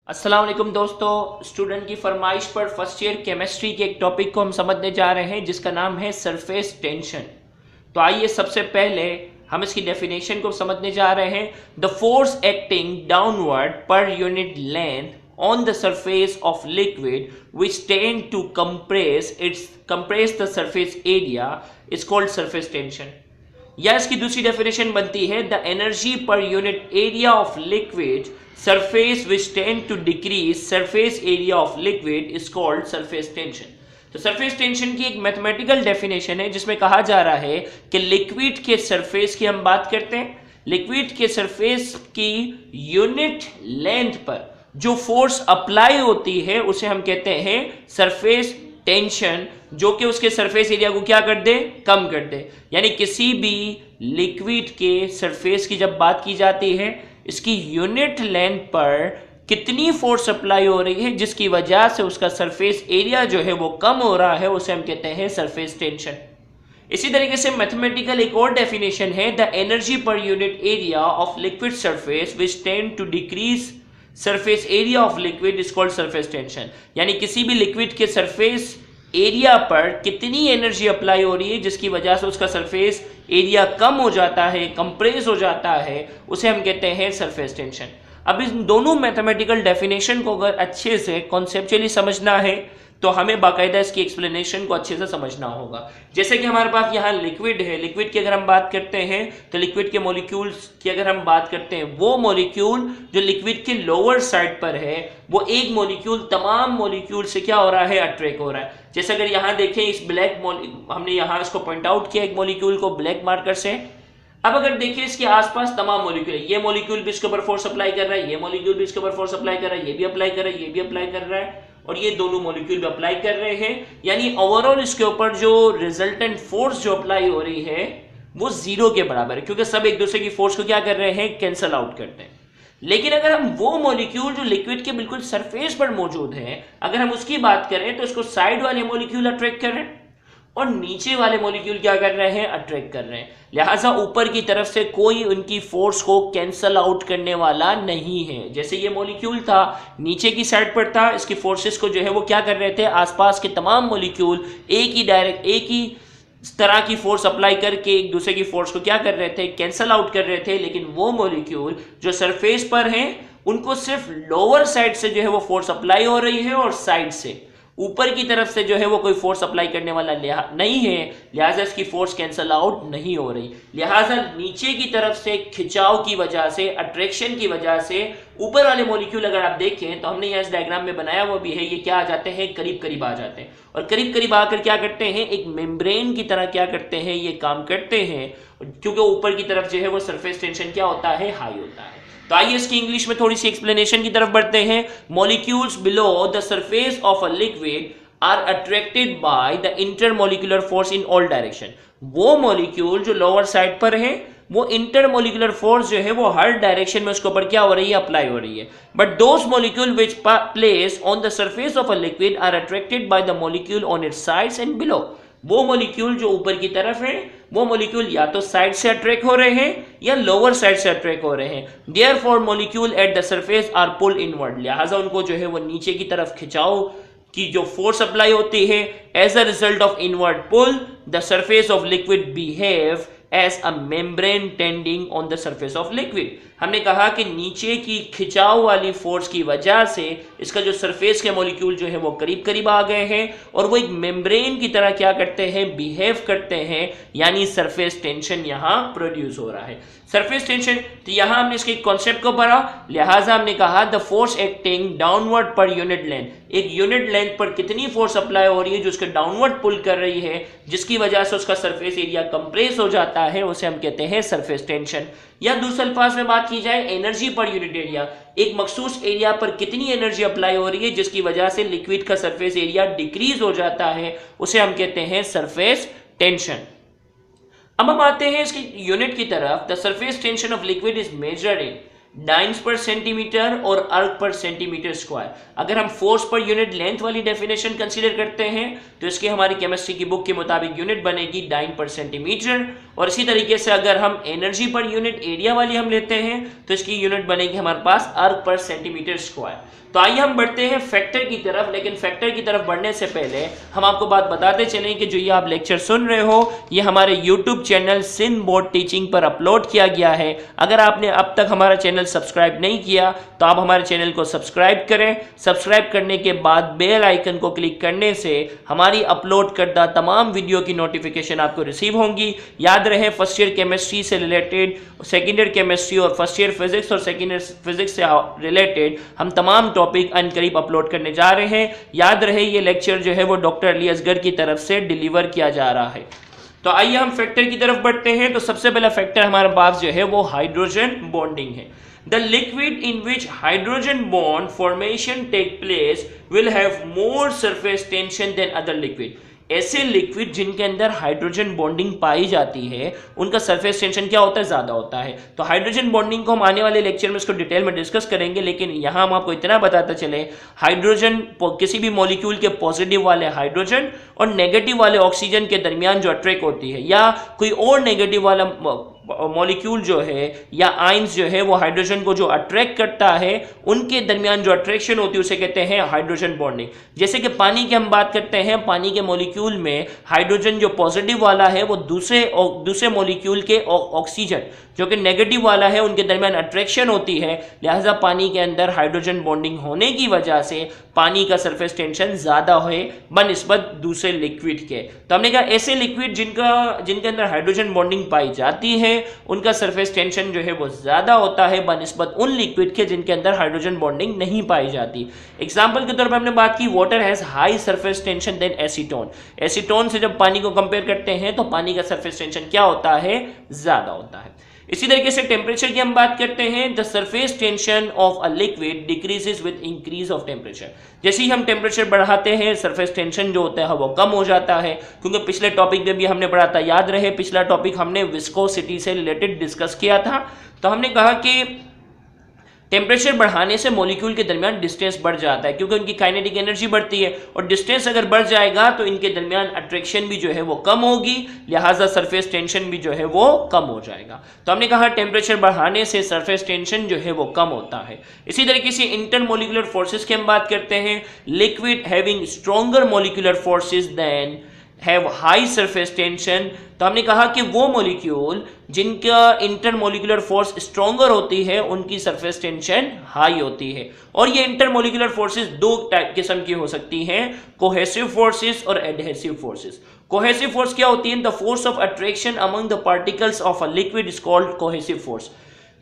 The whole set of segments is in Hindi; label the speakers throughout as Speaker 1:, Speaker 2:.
Speaker 1: अस्सलाम वालेकुम दोस्तों, स्टूडेंट की फरमाइश पर फर्स्ट ईयर केमिस्ट्री के एक टॉपिक को हम समझने जा रहे हैं जिसका नाम है सरफेस टेंशन। तो आइए सबसे पहले हम इसकी डेफिनेशन को समझने जा रहे हैं। The force acting downward per unit length on the surface of liquid which tend to compress the surface area is called surface tension. या इसकी दूसरी डेफिनेशन बनती है the energy per unit area of liquid surface which tend to decrease surface area of liquid is called surface tension. तो सरफेस टेंशन की एक मैथमेटिकल डेफिनेशन है जिसमें कहा जा रहा है कि लिक्विड के सरफेस की हम बात करते हैं, लिक्विड के सरफेस की यूनिट लेंथ पर जो फोर्स अप्लाई होती है उसे हम कहते हैं सरफेस टेंशन, जो कि उसके सरफेस एरिया को क्या कर दे, कम कर दे। यानी किसी भी लिक्विड के सरफेस की जब बात की जाती है, इसकी यूनिट लेंथ पर कितनी फोर्स अप्लाई हो रही है जिसकी वजह से उसका सरफेस एरिया जो है वो कम हो रहा है, उसे हम कहते हैं सरफेस टेंशन। इसी तरीके से मैथमेटिकल एक और डेफिनेशन है the energy per unit area of liquid surface which tend to decrease surface area of liquid is called surface tension. यानी किसी भी लिक्विड के सरफेस एरिया पर कितनी एनर्जी अप्लाई हो रही है जिसकी वजह से उसका सरफेस एरिया कम हो जाता है, कंप्रेस हो जाता है, उसे हम कहते हैं सरफेस टेंशन। अब इन दोनों मैथमेटिकल डेफिनेशन को अगर अच्छे से कॉन्सेप्चुअली समझना है तो हमें बाकायदा इसकी एक्सप्लेनेशन को अच्छे से समझना होगा। जैसे कि हमारे पास यहाँ लिक्विड है, लिक्विड की अगर हम बात करते हैं तो लिक्विड के मॉलिक्यूल्स की अगर हम बात करते हैं, वो मॉलिक्यूल जो लिक्विड के लोअर साइड पर है वो एक मॉलिक्यूल तमाम मॉलिक्यूल से क्या हो रहा है, अट्रैक्ट हो रहा है। जैसे अगर यहाँ देखें इस ब्लैक हमने यहाँ इसको पॉइंट आउट किया एक मॉलिक्यूल को ब्लैक मार्कर से। अब अगर देखिए इसके आसपास तमाम मॉलिक्यूल है, ये मॉलिक्यूल भी इसके ऊपर फोर्स अप्लाई कर रहा है, ये मॉलिक्यूल भी इसके ऊपर फोर्स अप्लाई कर रहा है, ये भी अप्लाई कर रहा है, ये भी अप्लाई कर रहा है और ये दोनों मॉलिक्यूल भी अप्लाई कर रहे हैं। यानी ओवरऑल इसके ऊपर जो रिजल्टेंट फोर्स जो अप्लाई हो रही है वो जीरो के बराबर है, क्योंकि सब एक दूसरे की फोर्स को क्या कर रहे हैं, कैंसल आउट करते हैं। लेकिन अगर हम वो मॉलिक्यूल जो लिक्विड के बिल्कुल सरफेस पर मौजूद है, अगर हम उसकी बात करें तो इसको साइड वाले मॉलिक्यूल अट्रैक्ट कर रहे हैं और नीचे वाले मॉलिक्यूल क्या कर रहे हैं, अट्रैक्ट कर रहे हैं। लिहाजा ऊपर की तरफ से कोई उनकी फोर्स को कैंसल आउट करने वाला नहीं है। जैसे ये मॉलिक्यूल था नीचे की साइड पर था, इसकी फोर्सेस को जो है वो क्या कर रहे थे, आसपास के तमाम मॉलिक्यूल एक ही तरह की फोर्स अप्लाई करके एक दूसरे की फोर्स को क्या कर रहे थे, कैंसल आउट कर रहे थे। लेकिन वो मॉलिक्यूल जो सरफेस पर हैं उनको सिर्फ लोअर साइड से जो है वो फोर्स अप्लाई हो रही है और साइड से ऊपर की तरफ से जो है वो कोई फोर्स अप्लाई करने वाला नहीं है, लिहाजा इसकी फोर्स कैंसल आउट नहीं हो रही। लिहाजा नीचे की तरफ से खिंचाव की वजह से, अट्रैक्शन की वजह से ऊपर वाले मॉलिक्यूल अगर आप देखें तो हमने यहाँ इस डायग्राम में बनाया हुआ भी है, ये क्या आ जाते हैं, करीब करीब आ जाते हैं और करीब करीब आकर क्या करते हैं, एक मेम्ब्रेन की तरह क्या करते हैं, ये काम करते हैं, क्योंकि ऊपर की तरफ जो है वो सरफेस टेंशन क्या होता है, हाई होता है। तो आइए इसकी इंग्लिश में थोड़ी सी एक्सप्लेनेशन की तरफ बढ़ते हैं। Molecules below the surface of a liquid are attracted by the intermolecular force in all direction. वो मॉलिक्यूल जो लोअर साइड पर है वो इंटरमॉलिक्यूलर फोर्स जो है वो हर डायरेक्शन में उसके ऊपर क्या हो रही है, अप्लाई हो रही है। But those molecule which place on the surface of a liquid are attracted by the molecule on its sides and below. वो मॉलिक्यूल जो ऊपर की तरफ है वो मॉलिक्यूल या तो साइड से अट्रैक्ट हो रहे हैं या लोअर साइड से अट्रैक्ट हो रहे हैं। Therefore molecule at the surface are pull inward, लिहाजा उनको जो है वो नीचे की तरफ खिंचाव की जो फोर्स अप्लाई होती है, as a result of inward pull the surface of liquid behave as a membrane tending on the surface of liquid. हमने कहा कि नीचे की खिंचाव वाली फोर्स की वजह से इसका जो सरफेस के मॉलिक्यूल जो है वो करीब करीब आ गए हैं और वो एक मेम्ब्रेन की तरह क्या करते हैं, बिहेव करते हैं, यानी सरफेस टेंशन यहाँ प्रोड्यूस हो रहा है। सरफेस टेंशन, तो यहाँ हमने इसके कॉन्सेप्ट को पढ़ा, लिहाजा हमने कहा the force acting downward per unit length, एक यूनिट लेंथ पर कितनी फोर्स अप्लाई हो रही है जो उसके डाउनवर्ड पुल कर रही है, जिसकी वजह से उसका सरफेस एरिया कंप्रेस हो जाता है, उसे हम कहते हैं सरफेस टेंशन। या दूसरे अल्फाज में बात की जाए एनर्जी पर यूनिट एरिया, एक मखसूस एरिया पर कितनी एनर्जी अप्लाई हो रही है जिसकी वजह से लिक्विड का सरफेस एरिया डिक्रीज हो जाता है, उसे हम कहते हैं सरफेस टेंशन। अब हम आते हैं इसकी यूनिट की तरफ। The surface tension of liquid is measured in dance पर सेंटीमीटर और अर्क पर सेंटीमीटर स्क्वायर। अगर हम फोर्स पर यूनिट लेंथ वाली डेफिनेशन कंसीडर करते हैं तो इसकी हमारी केमिस्ट्री की बुक के मुताबिक यूनिट बनेगी डाइन पर सेंटीमीटर, और इसी तरीके से अगर हम एनर्जी पर यूनिट एरिया वाली हम लेते हैं तो इसकी यूनिट बनेगी हमारे पास अर्क पर सेंटीमीटर स्क्वायर। तो आइए हम बढ़ते हैं फैक्टर की तरफ, लेकिन फैक्टर की तरफ बढ़ने से पहले हम आपको बात बताते चलें कि जो ये आप लेक्चर सुन रहे हो ये हमारे YouTube channel Sindh Board Teaching पर अपलोड किया गया है। अगर आपने अब तक हमारा चैनल सब्सक्राइब नहीं किया तो आप हमारे चैनल को सब्सक्राइब करें। सब्सक्राइब करने के बाद बेल आइकन को क्लिक करने से हमारी अपलोड करदा तमाम वीडियो की नोटिफिकेशन आपको रिसीव होंगी। याद रहे फर्स्ट ईयर केमिस्ट्री से रिलेटेड, सेकेंड ईयर केमिस्ट्री और फर्स्ट ईयर फिजिक्स और सेकेंड ईयर फिजिक्स से रिलेटेड हम तमाम टॉपिक अनकरीब अपलोड करने जा रहे हैं। याद रहे ये लेक्चर जो है वो डॉक्टर अली असगर की तरफ से डिलीवर किया जा रहा है। तो आइए हम फैक्टर की तरफ बढ़ते हैं। तो सबसे पहला फैक्टर हमारे पास जो है वो हाइड्रोजन बॉन्डिंग है। The liquid in which hydrogen bond formation take place will have more surface tension than other liquid. ऐसे लिक्विड जिनके अंदर हाइड्रोजन बॉन्डिंग पाई जाती है उनका सरफेस टेंशन क्या होता है, ज्यादा होता है। तो हाइड्रोजन बॉन्डिंग को हम आने वाले लेक्चर में इसको डिटेल में डिस्कस करेंगे, लेकिन यहां हम आपको इतना बताते चले हाइड्रोजन किसी भी मॉलिक्यूल के पॉजिटिव वाले हाइड्रोजन और नेगेटिव वाले ऑक्सीजन के दरमियान जो अट्रैक्ट होती है, या कोई और नेगेटिव वाला मॉलिक्यूल जो है या आइंस जो है वो हाइड्रोजन को जो अट्रैक्ट करता है उनके दरमियान जो अट्रैक्शन होती है उसे कहते हैं हाइड्रोजन बॉन्डिंग। जैसे कि पानी की हम बात करते हैं, पानी के मॉलिक्यूल में हाइड्रोजन जो पॉजिटिव वाला है वो दूसरे मॉलिक्यूल के ऑक्सीजन जो कि नेगेटिव वाला है उनके दरमियान अट्रैक्शन होती है। लिहाजा पानी के अंदर हाइड्रोजन बॉन्डिंग होने की वजह से पानी का सरफेस टेंशन ज्यादा है बनिस्बत दूसरे लिक्विड के। तो हमने कहा ऐसे लिक्विड जिनके अंदर हाइड्रोजन बॉन्डिंग पाई जाती है उनका सरफेस टेंशन जो है वो ज्यादा होता है बनिस्बत उन लिक्विड के जिनके अंदर हाइड्रोजन बॉन्डिंग नहीं पाई जाती। एग्जांपल के तौर पर हमने बात की water has high surface tension then acetone. Acetone से जब पानी को कंपेयर करते हैं तो पानी का सरफेस टेंशन क्या होता है, ज्यादा होता है। इसी तरीके से टेम्परेचर की हम बात करते हैं, the surface tension of a liquid decreases with increase of temperature. जैसे ही हम टेम्परेचर बढ़ाते हैं सरफेस टेंशन जो होता है वो कम हो जाता है, क्योंकि पिछले टॉपिक में भी हमने पढ़ा था, याद रहे पिछला टॉपिक हमने विस्कोसिटी से रिलेटेड डिस्कस किया था। तो हमने कहा कि टेम्परेचर बढ़ाने से मॉलिक्यूल के दरमियान डिस्टेंस बढ़ जाता है क्योंकि उनकी काइनेटिक एनर्जी बढ़ती है, और डिस्टेंस अगर बढ़ जाएगा तो इनके दरमियान अट्रैक्शन भी जो है वो कम होगी, लिहाजा सरफेस टेंशन भी जो है वो कम हो जाएगा। तो हमने कहा टेम्परेचर बढ़ाने से सरफेस टेंशन जो है वो कम होता है। इसी तरीके से इंटरमोलिकुलर फोर्सेस की हम बात करते हैं, liquid having stronger molecular forces then have high surface tension. तो हमने कहा कि वो मॉलिक्यूल जिनका इंटरमोलिकुलर फोर्स स्ट्रॉन्गर होती है उनकी सरफेस टेंशन हाई होती है। और ये इंटरमोलिकुलर फोर्सेस दो टाइप किस्म की हो सकती हैं, कोहेसिव फोर्सेस और एडहेसिव फोर्सेस। कोहेसिव फोर्स क्या होती है, the force of attraction among the particles of a liquid is called cohesive force.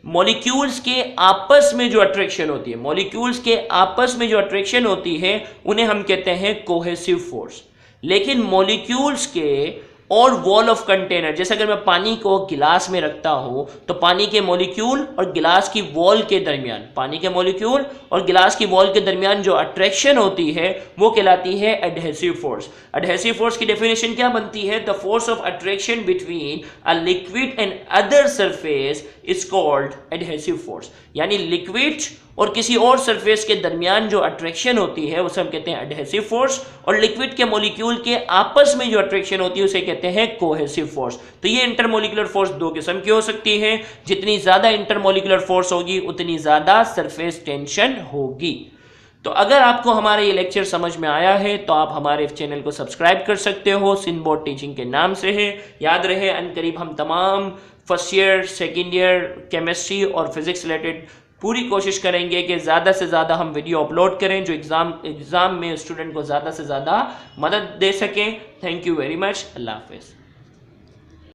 Speaker 1: Molecules के आपस में जो अट्रैक्शन होती है, मॉलिक्यूल्स के आपस में जो अट्रैक्शन होती है उन्हें हम कहते हैं कोहेसिव फोर्स। लेकिन मॉलिक्यूल्स के और वॉल ऑफ कंटेनर, जैसे अगर मैं पानी को गिलास में रखता हूं तो पानी के मॉलिक्यूल और गिलास की वॉल के दरमियान, पानी के मॉलिक्यूल और गिलास की वॉल के दरमियान जो अट्रैक्शन होती है वो कहलाती है एडहेसिव फोर्स। एडहेसिव फोर्स की डेफिनेशन क्या बनती है, the force of attraction between a liquid and other surface is called adhesive force. यानी लिक्विड और किसी और सरफेस के दरमियान जो अट्रैक्शन होती है उसे हम कहते हैं एडहेसिव फोर्स, और लिक्विड के मॉलिक्यूल के आपस में जो अट्रैक्शन होती है उसे कहते हैं कोहेसिव फोर्स। तो ये इंटरमोलिकुलर फोर्स दो किस्म की हो सकती है, जितनी ज्यादा इंटरमोलिकुलर फोर्स होगी उतनी ज्यादा सरफेस टेंशन होगी। तो अगर आपको हमारा ये लेक्चर समझ में आया है तो आप हमारे चैनल को सब्सक्राइब कर सकते हो, सिंध बोर्ड टीचिंग के नाम से है। याद रहे अनकरीब हम तमाम first year, second year chemistry और फिजिक्स रिलेटेड पूरी कोशिश करेंगे कि ज़्यादा से ज़्यादा हम वीडियो अपलोड करें जो एग्ज़ाम में स्टूडेंट को ज़्यादा से ज़्यादा मदद दे सकें। Thank you very much. अल्लाह हाफिज़।